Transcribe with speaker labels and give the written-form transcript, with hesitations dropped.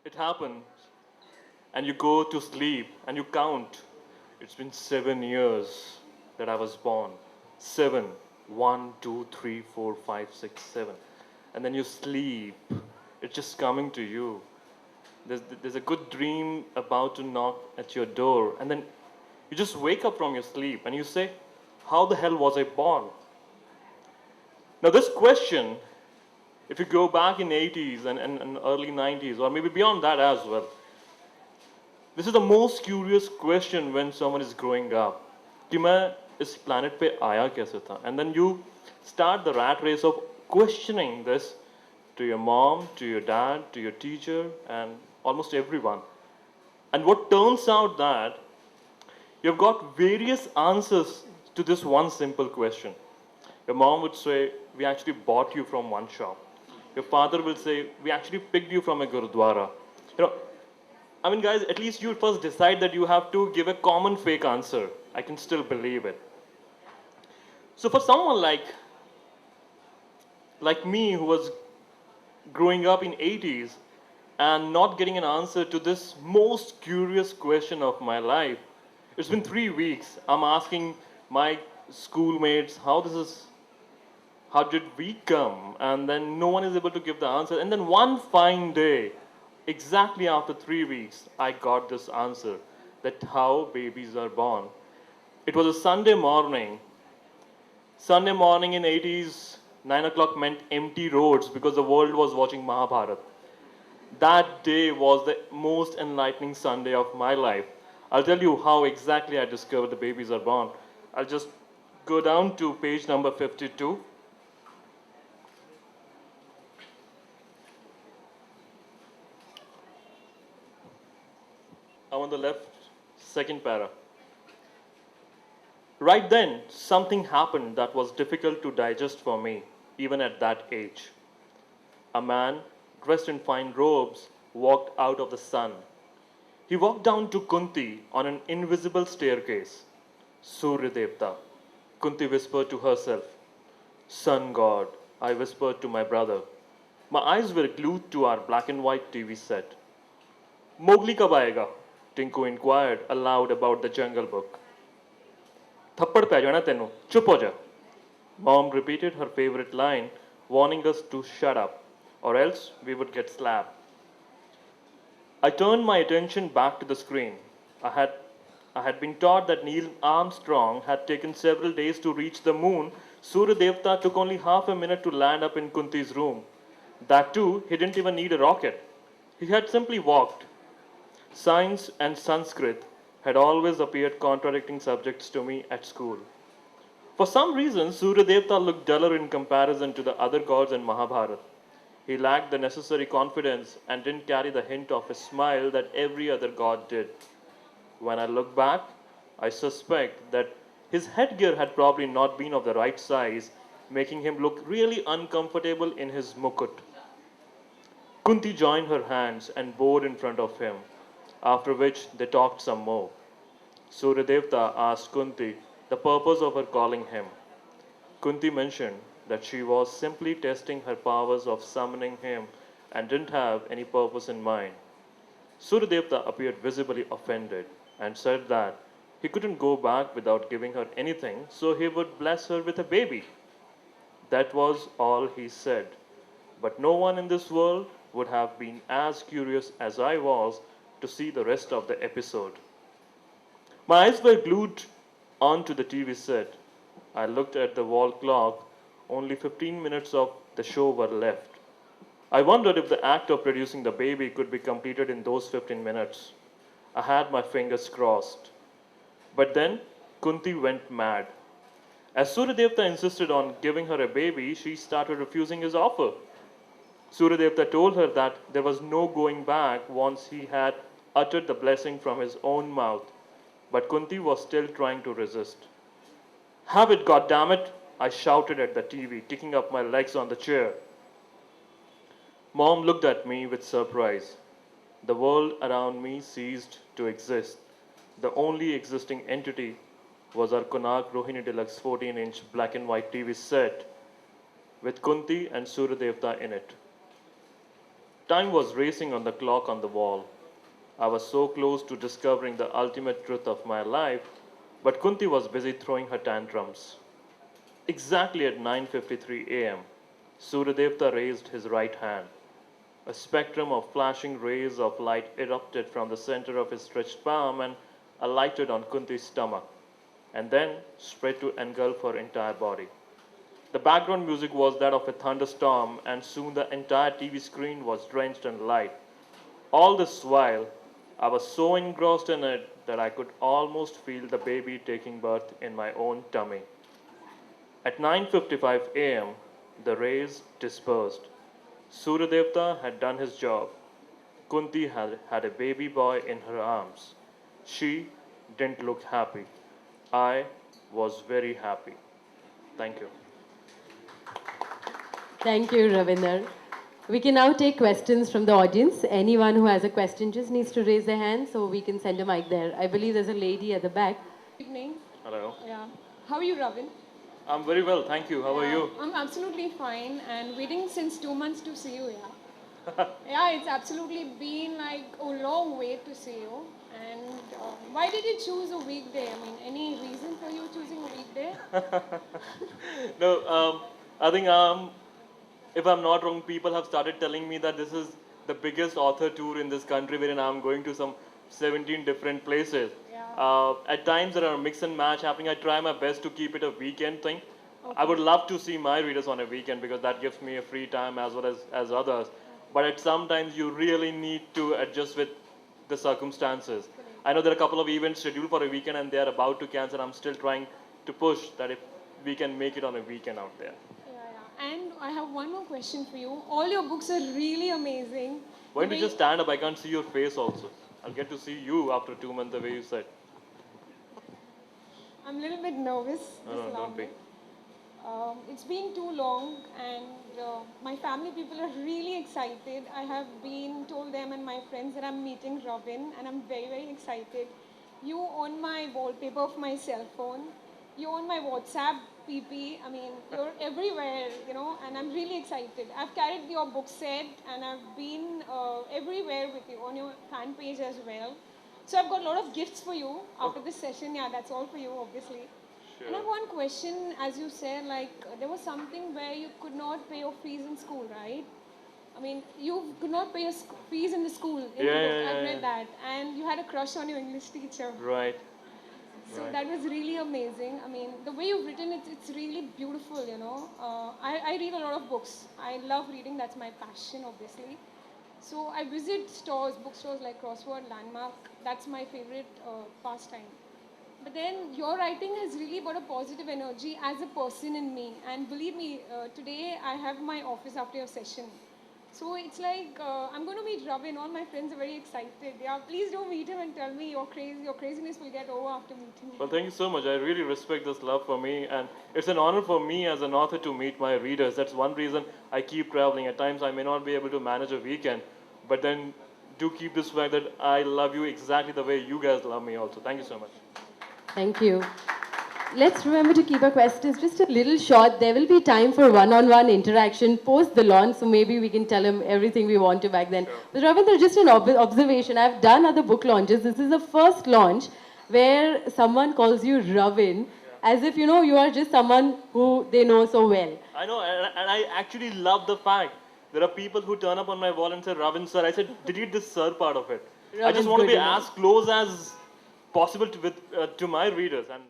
Speaker 1: It happens, and you go to sleep and you count. It's been 7 years that I was born. Seven. 1, 2, 3, 4, 5, 6, 7. And then you sleep. It's just coming to you. There's a good dream about to knock at your door. And then you just wake up from your sleep and you say, how the hell was I born? Now this question, if you go back in 80s and early 90s, or maybe beyond that as well, this is the most curious question when someone is growing up. कि मैं इस planet पे आया कैसे था? And then you start the rat race of questioning this to your mom, to your dad, to your teacher, and almost everyone. And what turns out that you've got various answers to this one simple question. Your mom would say, we actually bought you from one shop. Your father will say, we actually picked you from a gurudwara. You know, I mean, guys, at least you first decide that you have to give a common fake answer. I can still believe it. So for someone like me who was growing up in 80s and not getting an answer to this most curious question of my life, it's been 3 weeks. I'm asking my schoolmates how did we come? And then no one is able to give the answer. And then one fine day, exactly after 3 weeks, I got this answer that how babies are born. It was a Sunday morning. Sunday morning in 80s, 9 o'clock meant empty roads because the world was watching Mahabharata. That day was the most enlightening Sunday of my life. I'll tell you how exactly I discovered the babies are born. I'll just go down to page number 52. I'm on the left, second para. Right then, something happened that was difficult to digest for me, even at that age. A man, dressed in fine robes, walked out of the sun. He walked down to Kunti on an invisible staircase. Surya Devta. Kunti whispered to herself. Sun God, I whispered to my brother. My eyes were glued to our black and white TV set. Mowgli kab aayega? Tinku inquired aloud about the jungle book. थप्पड़ पै जाना तेनू चुप हो जा. Mom repeated her favorite line, warning us to shut up, or else we would get slapped. I turned my attention back to the screen. I had, I had been taught that Neil Armstrong had taken several days to reach the moon. Surya Devta took only half a minute to land up in Kunti's room. That too, he didn't even need a rocket. He had simply walked. Science and Sanskrit had always appeared contradicting subjects to me at school. For some reason, Surya Devta looked duller in comparison to the other gods in Mahabharata. He lacked the necessary confidence and didn't carry the hint of a smile that every other god did. When I look back, I suspect that his headgear had probably not been of the right size, making him look really uncomfortable in his mukut. Kunti joined her hands and bowed in front of him, after which they talked some more. Suryadevta asked Kunti the purpose of her calling him. Kunti mentioned that she was simply testing her powers of summoning him and didn't have any purpose in mind. Suryadevta appeared visibly offended and said that he couldn't go back without giving her anything, so he would bless her with a baby. That was all he said. But no one in this world would have been as curious as I was to see the rest of the episode. My eyes were glued onto the TV set. I looked at the wall clock. Only 15 minutes of the show were left. I wondered if the act of producing the baby could be completed in those 15 minutes. I had my fingers crossed. But then Kunti went mad. As Suryadevta insisted on giving her a baby, she started refusing his offer. Suryadevta told her that there was no going back once he had uttered the blessing from his own mouth. But Kunti was still trying to resist. Have it, goddammit! I shouted at the TV, kicking up my legs on the chair. Mom looked at me with surprise. The world around me ceased to exist. The only existing entity was our Konark Rohini Deluxe 14-inch black and white TV set with Kunti and Suryadevta in it. Time was racing on the clock on the wall. I was so close to discovering the ultimate truth of my life, but Kunti was busy throwing her tantrums. Exactly at 9:53 a.m., Suryadevta raised his right hand. A spectrum of flashing rays of light erupted from the center of his stretched palm and alighted on Kunti's stomach, and then spread to engulf her entire body. The background music was that of a thunderstorm, and soon the entire TV screen was drenched in light. All this while, I was so engrossed in it that I could almost feel the baby taking birth in my own tummy. At 9:55 a.m., the rays dispersed. Suryadevta had done his job. Kunti had a baby boy in her arms. She didn't look happy. I was very happy. Thank you.
Speaker 2: Thank you, Ravinder. We can now take questions from the audience. Anyone who has a question just needs to raise their hand so we can send a mic there. I believe there's a lady at the back.
Speaker 3: Evening.
Speaker 1: Hello.
Speaker 3: Yeah. How are you, Ravin?
Speaker 1: I'm very well, thank you. How are you?
Speaker 3: I'm absolutely fine and waiting since 2 months to see you, yeah. Yeah, it's absolutely been like a long wait to see you. And why did you choose a weekday? I mean, any reason for you choosing a weekday?
Speaker 1: No, I think if I'm not wrong, people have started telling me that this is the biggest author tour in this country, wherein I'm going to some 17 different places.
Speaker 3: Yeah.
Speaker 1: At times there are mix and match happening. I try my best to keep it a weekend thing. I would love to see my readers on a weekend because that gives me a free time as well as others. But at sometimes you really need to adjust with the circumstances. I know there are a couple of events scheduled for a weekend and they are about to cancel. I'm still trying to push that if we can make it on a weekend out there.
Speaker 3: Yeah. And I have one more question for you. All your books are really amazing.
Speaker 1: Why don't
Speaker 3: The
Speaker 1: you
Speaker 3: way-
Speaker 1: just stand up? I can't see your face also. I'll get to see you after 2 months the way you said.
Speaker 3: I'm a little bit nervous.
Speaker 1: No,
Speaker 3: Just
Speaker 1: no,
Speaker 3: allow
Speaker 1: don't be.
Speaker 3: me. It's been too long, and my family people are really excited. I have been told them and my friends that I'm meeting Robin, and I'm very, very excited. You on my wallpaper of my cell phone. You on my WhatsApp PP. I mean, you're everywhere, and I'm really excited. I've carried your book set, and I've been everywhere with you on your fan page as well. So I've got a lot of gifts for you after this session. Yeah, that's all for you, obviously. And I have one question, as you said, like there was something where you could not pay your fees in school, right? I mean, you could not pay your fees in the school. In
Speaker 1: Yeah,
Speaker 3: the book,
Speaker 1: yeah,
Speaker 3: I've
Speaker 1: yeah,
Speaker 3: read
Speaker 1: yeah.
Speaker 3: that, and you had a crush on your English teacher.
Speaker 1: Right.
Speaker 3: So
Speaker 1: Right.
Speaker 3: that was really amazing. I mean, the way you've written it, it's really beautiful. I read a lot of books. I love reading. That's my passion, obviously. So I visit stores, bookstores like Crossword, Landmark. That's my favorite pastime. But then your writing has really got a positive energy as a person in me. And believe me, today I have my office after your session. So it's like I'm going to meet Robin. All my friends are very excited. Yeah, please don't meet him and tell me you're crazy. Your craziness will get over after meeting him.
Speaker 1: Well, thank you so much. I really respect this love for me, and it's an honor for me as an author to meet my readers. That's one reason I keep traveling. At times, I may not be able to manage a weekend, but then do keep this fact that I love you exactly the way you guys love me. Also, thank you so much.
Speaker 2: Thank you. Let's remember to keep our questions just a little short. There will be time for one-on-one interaction post the launch, so maybe we can tell him everything we want to back then. But Ravinder, just an observation. I've done other book launches. This is the first launch where someone calls you Ravin, as if you are just someone who they know so well.
Speaker 1: I know, and I actually love the fact there are people who turn up on my wall and say, Ravin sir. I said, delete this sir part of it. I just
Speaker 2: Ravin's
Speaker 1: want to
Speaker 2: good
Speaker 1: be
Speaker 2: enough.
Speaker 1: as close as possible to my readers. And